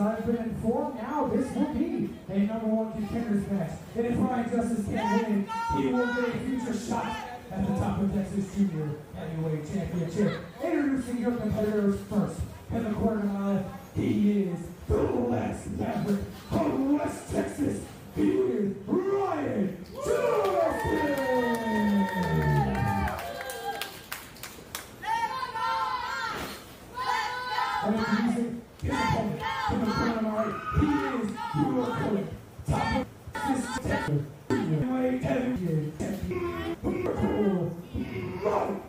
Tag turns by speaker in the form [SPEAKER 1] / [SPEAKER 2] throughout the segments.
[SPEAKER 1] I've been informed now, this will be a #1 contenders match. And if Ryan Justice can't win, he will get a future shot at the top of Texas Junior Heavyweight Championship. Introducing your competitors first. In the corner mile, he is the last Maverick of West Texas. He is Ryan Justice! And introducing his opponent in the corner mile, he is your opponent. Top of Texas Texas Heavyweight Champion. Purple Mike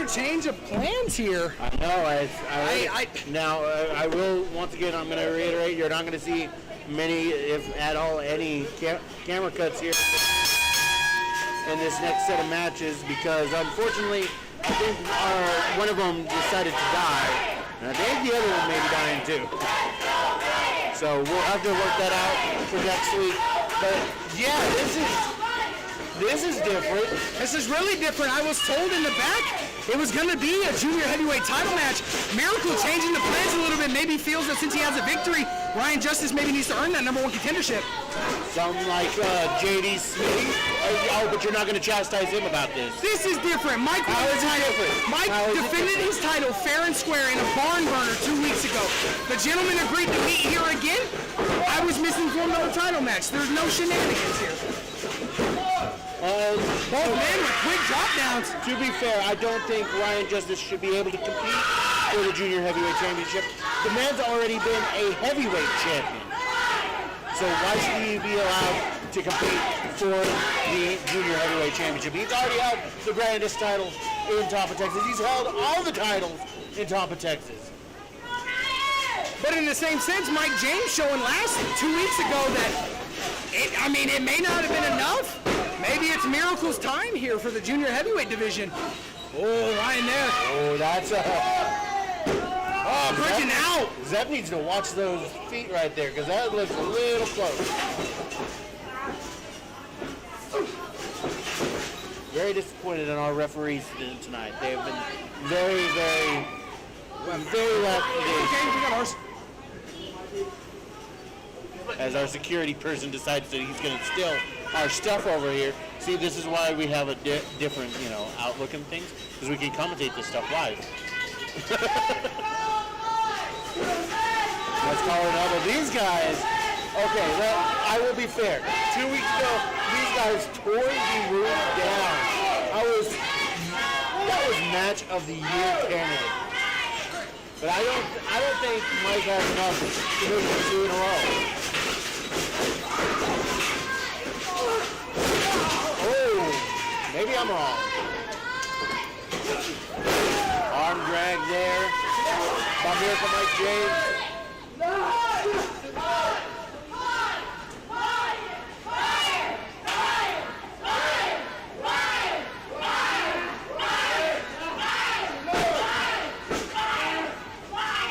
[SPEAKER 2] Another change of plans here.
[SPEAKER 3] I know. Now, I will, once again, I'm going to reiterate, you're not going to see many, if at all, any camera cuts here in this next set of matches because, unfortunately, I think one of them decided to die, and I think the other one may be dying too. So we'll have to work that out for next week. But, yeah, this is different.
[SPEAKER 2] This is really different. I was told in the back it was going to be a junior heavyweight title match. Miracle changing the plans a little bit. Maybe feels that since he has a victory, Ryan Justice maybe needs to earn that #1 contendership.
[SPEAKER 3] Something like J.D. Smith. Oh, but you're not going to chastise him about this.
[SPEAKER 2] This is different. Mike defended his title fair and square in a barn burner 2 weeks ago. The gentleman agreed to meet here again. I was misinformed on the title match. There's no shenanigans here. Both men with quick drop downs.
[SPEAKER 3] To be fair, I don't think Ryan Justice should be able to compete for the Junior Heavyweight Championship. The man's already been a heavyweight champion. So why should he be allowed to compete for the Junior Heavyweight Championship? He's already held the grandest titles in top of Texas. He's held all the titles in top of Texas.
[SPEAKER 2] But in the same sense, Mike James showing 2 weeks ago that it may not have been enough. Maybe it's Miracle's time here for the junior heavyweight division. Oh, Ryan there.
[SPEAKER 3] Oh, that's a...
[SPEAKER 2] Oh, bridging out.
[SPEAKER 3] Zeb needs to watch those feet right there because that looks a little close. Very disappointed in our referees tonight. They have been very left.
[SPEAKER 2] Okay, we got ours.
[SPEAKER 3] As our security person decides that he's going to steal our stuff over here. See, this is why we have a different, outlook and things, because we can commentate this stuff live. Let's call it elbow. These guys, okay, well, I will be fair. 2 weeks ago, these guys tore the room down. That was match of the year candidate. But I don't think Mike has enough to move them 2 in a row. Oh, maybe I'm wrong. Arm drag there by Miracle Mike James.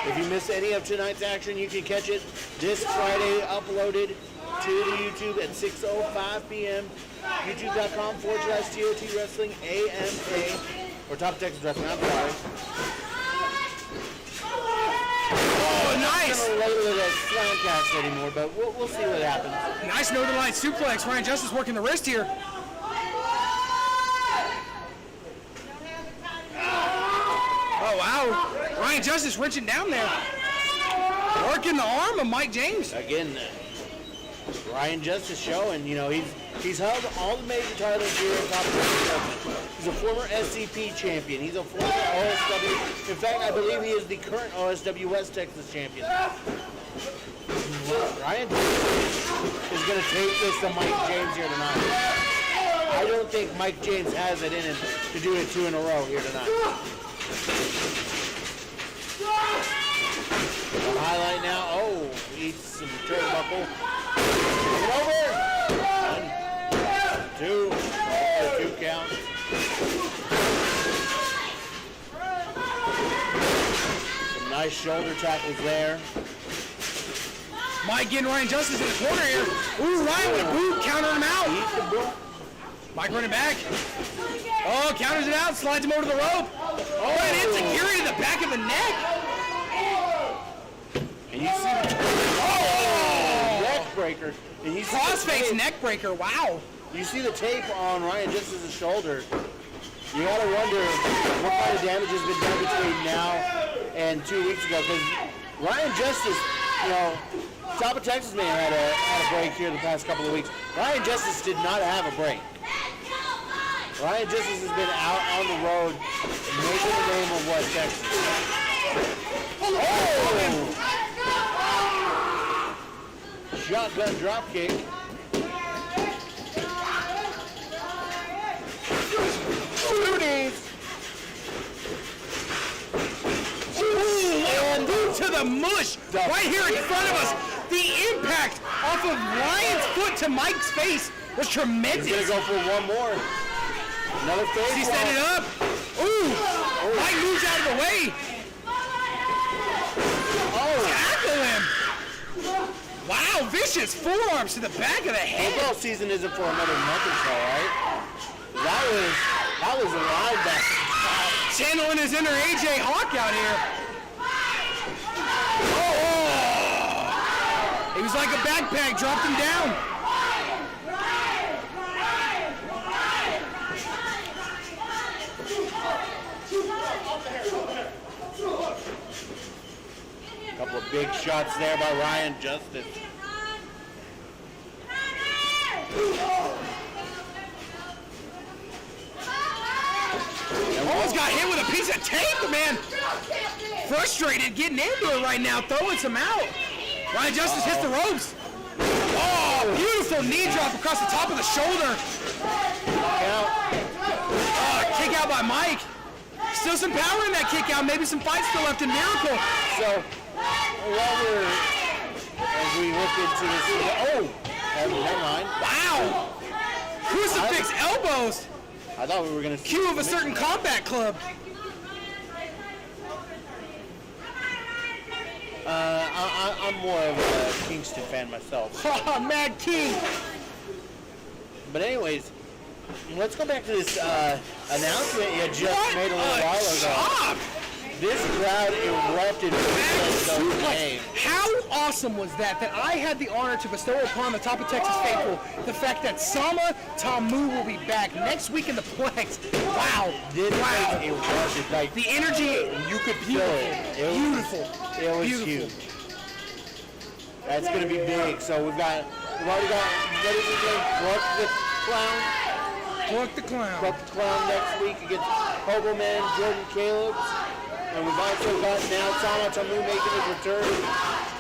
[SPEAKER 3] If you miss any of tonight's action, you can catch it this Friday, uploaded to the YouTube at 6:05 p.m. YouTube.com/TOT Wrestling AMA or Top Texas Wrestling. I'm sorry.
[SPEAKER 2] Oh, nice!
[SPEAKER 3] I'm not going to label it as Slamcast anymore, but we'll see what happens.
[SPEAKER 2] Nice Northern Light suplex. Ryan Justice working the wrist here. Oh, wow. Ryan Justice reaching down there. Working the arm of Mike James.
[SPEAKER 3] Again, Ryan Justice showing, he's held all the major titles here at Top Texas. He's a former SCP champion. He's a former OSW. In fact, I believe he is the current OSW West Texas champion. Ryan is going to take this to Mike James here tonight. I don't think Mike James has it in him to do it 2 in a row here tonight. The highlight now. Oh, eats some turnbuckle. Over. 1, 2. 2 count. Some nice shoulder tackles there.
[SPEAKER 2] Mike getting Ryan Justice in the corner here. Ooh, Ryan with a boot, countering him out. Mike running back. Oh, counters it out, slides him over to the rope. Oh, and insecurity to the back of the neck.
[SPEAKER 3] And you see the neck breaker. And you
[SPEAKER 2] Crossface neck breaker, wow.
[SPEAKER 3] You see the tape on Ryan Justice's shoulder. You gotta wonder what kind of damage has been done between now and 2 weeks ago. Because Ryan Justice, you know, Top of Texas man had a break here the past couple of weeks. Ryan Justice did not have a break. Ryan Justice has been out on the road making the name of West Texas. Oh! Shotgun drop kick.
[SPEAKER 2] And boot to the mush right here in front of us. The impact off of Ryan's foot to Mike's face was tremendous.
[SPEAKER 3] He's gonna go for one more. Another face.
[SPEAKER 2] He set it up. Ooh! Mike moves out of the way.
[SPEAKER 3] Oh!
[SPEAKER 2] Tackle him. Wow! Vicious forearms to the back of the head.
[SPEAKER 3] Football season isn't for another month or so, right? That was a live back.
[SPEAKER 2] Channeling his inner AJ Hawk out here. Oh! He was like a backpack, dropped him down.
[SPEAKER 3] A couple of big shots there by Ryan Justice.
[SPEAKER 2] Almost got hit with a piece of tape, the man. Frustrated, getting into it right now, throwing some out. Ryan Justice hits the ropes. Oh, beautiful knee drop across the top of the shoulder. Kick out by Mike. Still some power in that kick out. Maybe some fight still left in Miracle.
[SPEAKER 3] So, as we look into this, never mind.
[SPEAKER 2] Wow. Crucifix elbows.
[SPEAKER 3] I thought we were going to see.
[SPEAKER 2] Cue of a certain combat club.
[SPEAKER 3] I'm more of a Kingston fan myself.
[SPEAKER 2] Mad King.
[SPEAKER 3] But anyways, let's go back to this announcement you just made a little while ago. This crowd erupted with those names.
[SPEAKER 2] How awesome was that I had the honor to bestow upon the Top of Texas faithful the fact that Sama Tamu will be back next week in the Plex. Wow.
[SPEAKER 3] This place erupted. Like,
[SPEAKER 2] the energy,
[SPEAKER 3] you could feel it.
[SPEAKER 2] Beautiful.
[SPEAKER 3] It was huge. That's going to be big. So we've already got, what is his name? Cluck the Clown?
[SPEAKER 2] Cluck the Clown.
[SPEAKER 3] Cluck the Clown next week against Hoboman, Jordan Calebs. And we've also got now Sama Tamu making his return.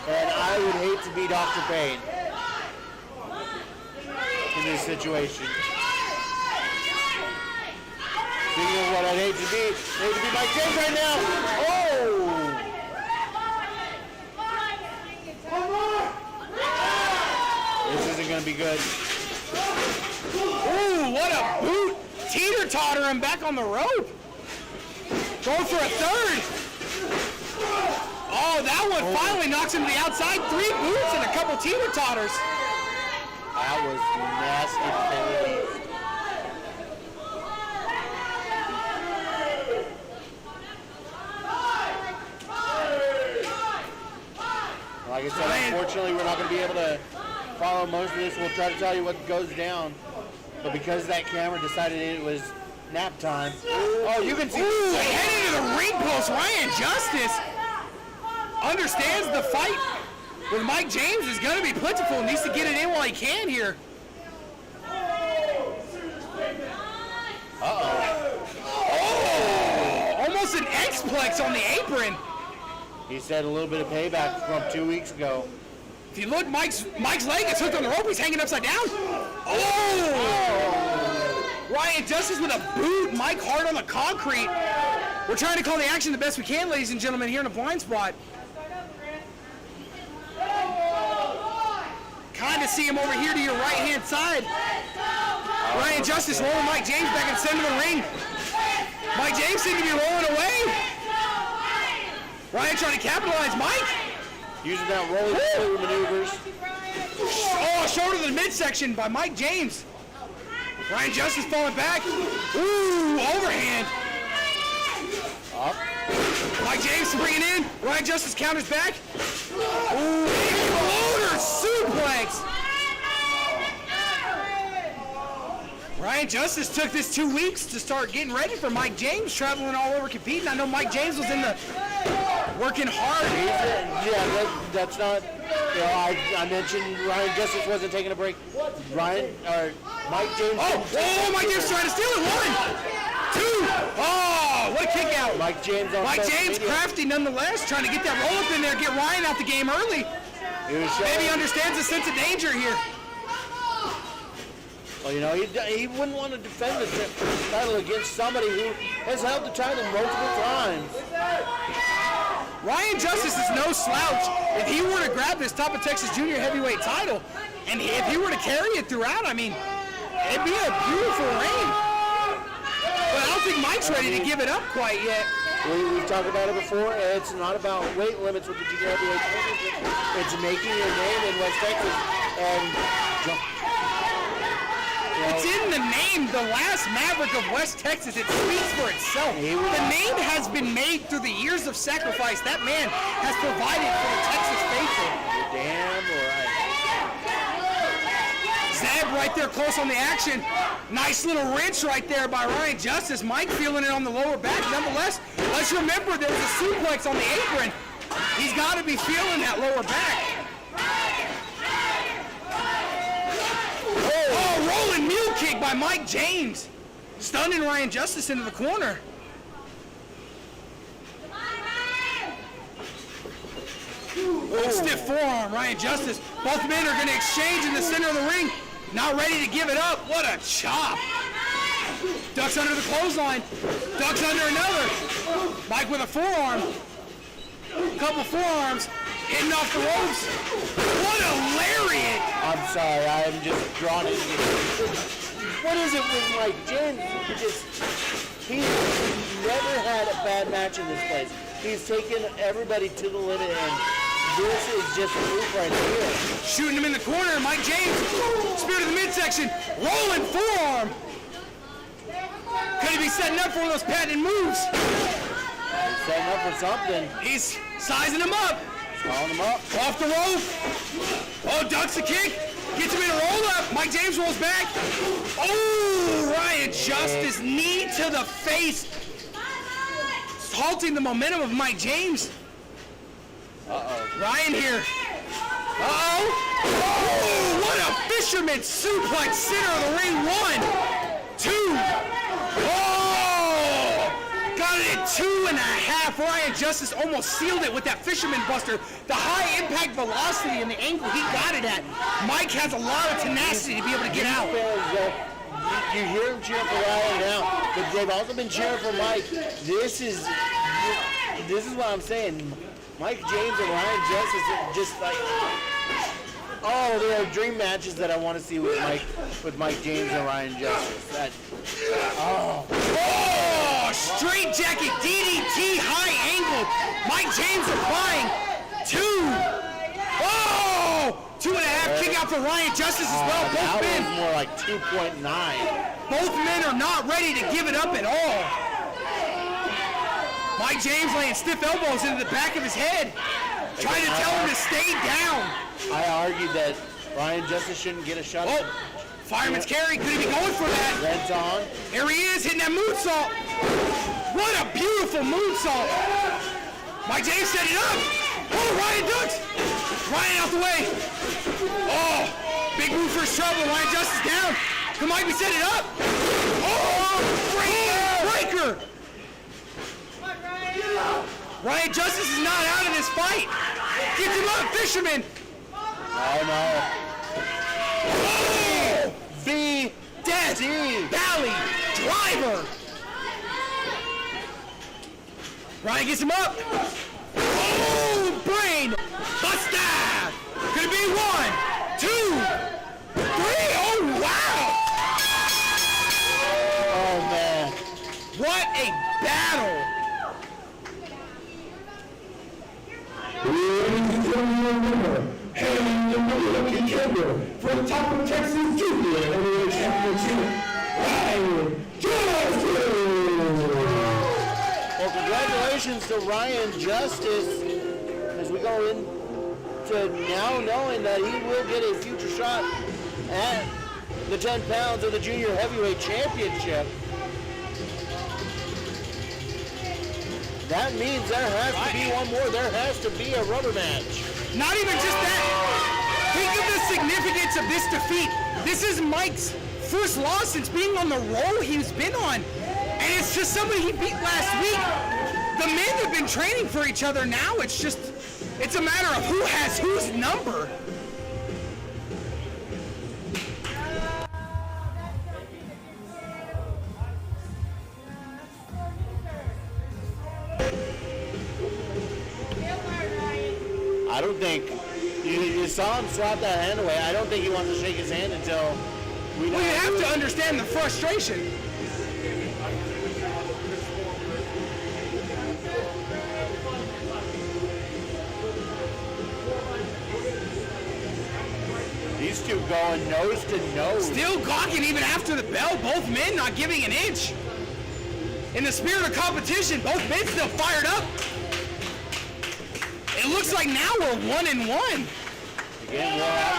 [SPEAKER 3] And I would hate to be Dr. Payne in this situation. Speaking of what I'd hate to be Mike James right now. Oh! This isn't going to be good.
[SPEAKER 2] Ooh, what a boot. Teeter-totter him back on the rope. Going for a third. Oh, that one finally knocks him to the outside. 3 boots and a couple teeter-totters.
[SPEAKER 3] That was nasty. Like I said, unfortunately, we're not going to be able to follow most of this. We'll try to tell you what goes down. But because that camera decided it was nap time. Oh, you can see.
[SPEAKER 2] Ooh, heading to the ring post. Ryan Justice understands the fight with Mike James is going to be plentiful. Needs to get it in while he can here. Oh, almost an X-plex on the apron.
[SPEAKER 3] He said a little bit of payback from 2 weeks ago.
[SPEAKER 2] If you look, Mike's leg is hooked on the rope. He's hanging upside down. Oh! Ryan Justice with a boot. Mike hard on the concrete. We're trying to call the action the best we can, ladies and gentlemen, here in a blind spot. Kind of see him over here to your right-hand side. Ryan Justice rolling Mike James back and sending him to the ring. Mike James seemed to be rolling away. Ryan trying to capitalize Mike.
[SPEAKER 3] using that rolling maneuvers.
[SPEAKER 2] Oh, shoulder to the midsection by Mike James. Ryan Justice falling back. Ooh, overhand.
[SPEAKER 3] Up.
[SPEAKER 2] Mike James to bring it in. Ryan Justice counters back. Ooh, floater suplex. Ryan Justice took this 2 weeks to start getting ready for Mike James, traveling all over competing. I know Mike James was in the working hard.
[SPEAKER 3] That's not. You know, I mentioned Ryan Justice wasn't taking a break. Mike James.
[SPEAKER 2] Oh, Mike James trying to steal it. 1, 2. Oh, what a kick out.
[SPEAKER 3] Mike James on
[SPEAKER 2] Mike James,
[SPEAKER 3] media.
[SPEAKER 2] crafty nonetheless, trying to get that roll up in there, get Ryan out the game early. Maybe he understands the sense of danger here.
[SPEAKER 3] Well, you know, he wouldn't want to defend the title against somebody who has held the title multiple times.
[SPEAKER 2] Ryan Justice is no slouch. If he were to grab this top of Texas Junior Heavyweight title, and if he were to carry it throughout, I mean, it'd be a beautiful reign. But I don't think Mike's ready to give it up quite yet.
[SPEAKER 3] We've talked about it before. It's not about weight limits with the Junior Heavyweight Championship. It's making your name in West Texas and
[SPEAKER 2] it's in the name, the last Maverick of West Texas. It speaks for itself. The name has been made through the years of sacrifice that man has provided for the Texas faithful.
[SPEAKER 3] You're damn right.
[SPEAKER 2] Zeb right there close on the action. Nice little wrench right there by Ryan Justice. Mike feeling it on the lower back. Nonetheless, let's remember there was a suplex on the apron. He's got to be feeling that lower back. Oh, rolling mule kick by Mike James. Stunning Ryan Justice into the corner. Oh, stiff forearm, Ryan Justice. Both men are going to exchange in the center of the ring. Not ready to give it up. What a chop. Ducks under the clothesline. Ducks under another. Mike with a forearm. Couple forearms. Hitting off the ropes. What a lariat.
[SPEAKER 3] I'm sorry, I'm just drawn into it. What is it with Mike James? He's never had a bad match in this place. He's taken everybody to the limit, and this is just proof right here.
[SPEAKER 2] Shooting him in the corner, Mike James. Spear to the midsection. Rolling forearm. Could he be setting up for one of those patented moves?
[SPEAKER 3] He's setting up for something.
[SPEAKER 2] He's sizing him up.
[SPEAKER 3] Calling him up.
[SPEAKER 2] Off the rope. Oh, ducks the kick. Gets him in a roll up. Mike James rolls back. Oh, Ryan Justice, knee to the face. Halting the momentum of Mike James. Ryan here. Oh, what a fisherman suplex. Center of the ring. 1, 2. Oh, got it at 2.5. Ryan Justice almost sealed it with that fisherman buster. The high impact velocity and the angle he got it at. Mike has a lot of tenacity to be able to get out.
[SPEAKER 3] You hear him cheering for Ryan now, but they've also been cheering for Mike. This is what I'm saying. Mike James and Ryan Justice are just like, oh, there are dream matches that I want to see with Mike James and Ryan Justice.
[SPEAKER 2] Straight jacket, DDT, high angle. Mike James applying 2. Oh, 2.5 kick out for Ryan Justice as well. Both men
[SPEAKER 3] was more like 2.9.
[SPEAKER 2] Both men are not ready to give it up at all. Mike James laying stiff elbows into the back of his head, trying to tell him to stay down.
[SPEAKER 3] I argued that Ryan Justice shouldn't get a shot.
[SPEAKER 2] Oh, fireman's carry. Could he be going for that?
[SPEAKER 3] Red's on.
[SPEAKER 2] Here he is, hitting that moonsault. What a beautiful moonsault. Mike James set it up. Oh, Ryan ducks. Ryan out the way. Oh, big move for his trouble. Ryan Justice down. Can Mike be set it up? Oh, breaker. Ryan Justice is not out of this fight. Gets him up, fisherman.
[SPEAKER 3] Oh, no.
[SPEAKER 2] Oh, the Death Valley Driver. Ryan gets him up. Oh, brain buster. Could it be 1, 2, 3? Oh, wow.
[SPEAKER 3] Oh, man.
[SPEAKER 2] What a battle.
[SPEAKER 1] Ladies and gentlemen, contender for the top of Texas Junior Heavyweight Championship, Ryan Justice.
[SPEAKER 3] Well, congratulations to Ryan Justice as we go into now knowing that he will get a future shot at the 10 pounds of the Junior Heavyweight Championship. That means there has to be one more. There has to be a rubber match.
[SPEAKER 2] Not even just that. Think of the significance of this defeat. This is Mike's first loss since being on the roll he's been on. And it's just somebody he beat last week. The men have been training for each other now. It's a matter of who has whose number.
[SPEAKER 3] I don't think you saw him swap that hand away. I don't think he wants to shake his hand until we know.
[SPEAKER 2] Well, you have to understand the frustration.
[SPEAKER 3] These two going nose to nose.
[SPEAKER 2] Still gawking even after the bell. Both men not giving an inch. In the spirit of competition, both men still fired up. It looks like now we're 1-1.
[SPEAKER 3] Again, we'll have to